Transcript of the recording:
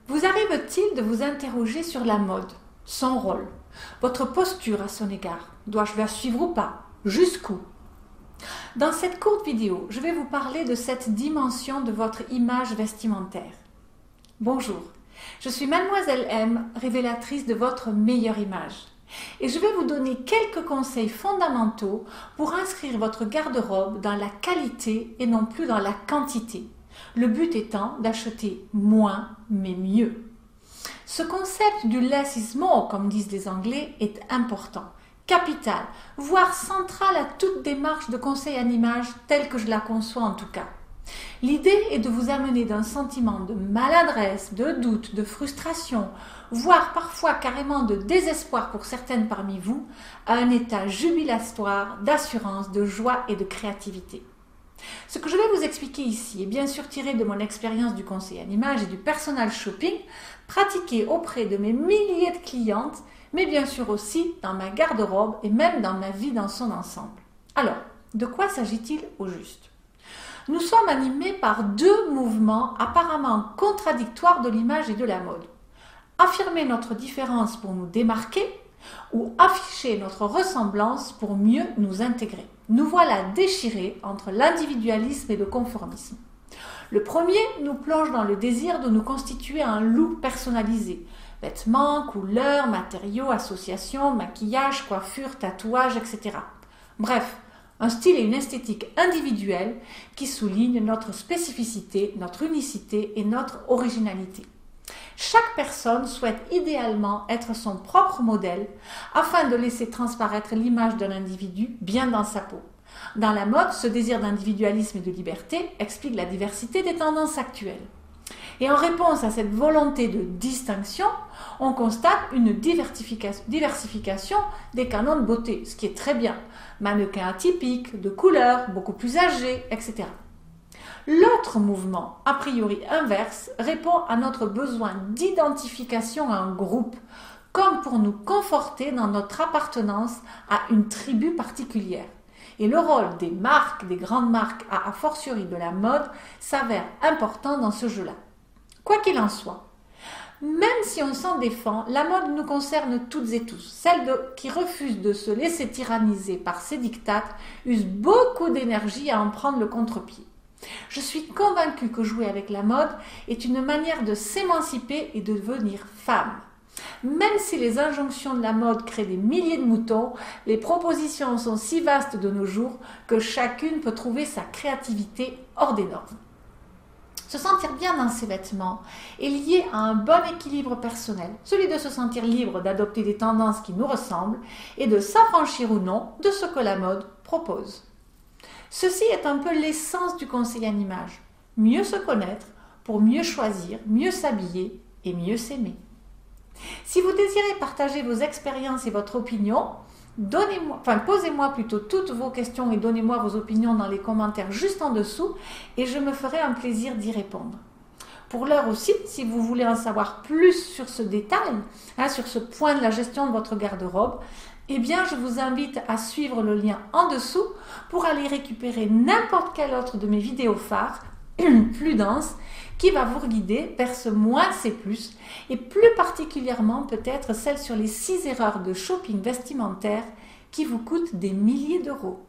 Vous arrive-t-il de vous interroger sur la mode, son rôle, votre posture à son égard? Dois-je la suivre ou pas? Jusqu'où? Dans cette courte vidéo, je vais vous parler de cette dimension de votre image vestimentaire. Bonjour, je suis Mademoiselle M, révélatrice de votre meilleure image. Et je vais vous donner quelques conseils fondamentaux pour inscrire votre garde-robe dans la qualité et non plus dans la quantité. Le but étant d'acheter moins mais mieux. Ce concept du less is more, comme disent les Anglais, est important, capital, voire central à toute démarche de conseil en image telle que je la conçois en tout cas. L'idée est de vous amener d'un sentiment de maladresse, de doute, de frustration, voire parfois carrément de désespoir pour certaines parmi vous, à un état jubilatoire, d'assurance, de joie et de créativité. Ce que je vais vous expliquer ici est bien sûr tiré de mon expérience du conseil en image et du personal shopping pratiqué auprès de mes milliers de clientes, mais bien sûr aussi dans ma garde-robe et même dans ma vie dans son ensemble. Alors, de quoi s'agit-il au juste? Nous sommes animés par deux mouvements apparemment contradictoires de l'image et de la mode. Affirmer notre différence pour nous démarquer ou afficher notre ressemblance pour mieux nous intégrer. Nous voilà déchirés entre l'individualisme et le conformisme. Le premier nous plonge dans le désir de nous constituer un look personnalisé. Vêtements, couleurs, matériaux, associations, maquillage, coiffure, tatouage, etc. Bref, un style et une esthétique individuelle qui soulignent notre spécificité, notre unicité et notre originalité. Chaque personne souhaite idéalement être son propre modèle afin de laisser transparaître l'image d'un individu bien dans sa peau. Dans la mode, ce désir d'individualisme et de liberté explique la diversité des tendances actuelles. Et en réponse à cette volonté de distinction, on constate une diversification des canons de beauté, ce qui est très bien. Mannequins atypiques, de couleurs, beaucoup plus âgés, etc. L'autre mouvement, a priori inverse, répond à notre besoin d'identification à un groupe, comme pour nous conforter dans notre appartenance à une tribu particulière. Et le rôle des marques, des grandes marques, a fortiori de la mode, s'avère important dans ce jeu-là. Quoi qu'il en soit, même si on s'en défend, la mode nous concerne toutes et tous. Celles qui refusent de se laisser tyranniser par ses dictates usent beaucoup d'énergie à en prendre le contre-pied. Je suis convaincue que jouer avec la mode est une manière de s'émanciper et de devenir femme. Même si les injonctions de la mode créent des milliers de moutons, les propositions sont si vastes de nos jours que chacune peut trouver sa créativité hors des normes. Se sentir bien dans ses vêtements est lié à un bon équilibre personnel, celui de se sentir libre d'adopter des tendances qui nous ressemblent et de s'affranchir ou non de ce que la mode propose. Ceci est un peu l'essence du conseil en image. Mieux se connaître pour mieux choisir, mieux s'habiller et mieux s'aimer. Si vous désirez partager vos expériences et votre opinion, posez-moi plutôt toutes vos questions et donnez-moi vos opinions dans les commentaires juste en dessous et je me ferai un plaisir d'y répondre. Pour l'heure aussi, si vous voulez en savoir plus sur ce détail, sur ce point de la gestion de votre garde-robe, eh bien, je vous invite à suivre le lien en dessous pour aller récupérer n'importe quelle autre de mes vidéos phares, plus dense, qui va vous guider vers ce moins c'est plus, et plus particulièrement peut-être celle sur les 6 erreurs de shopping vestimentaire qui vous coûtent des milliers d'euros.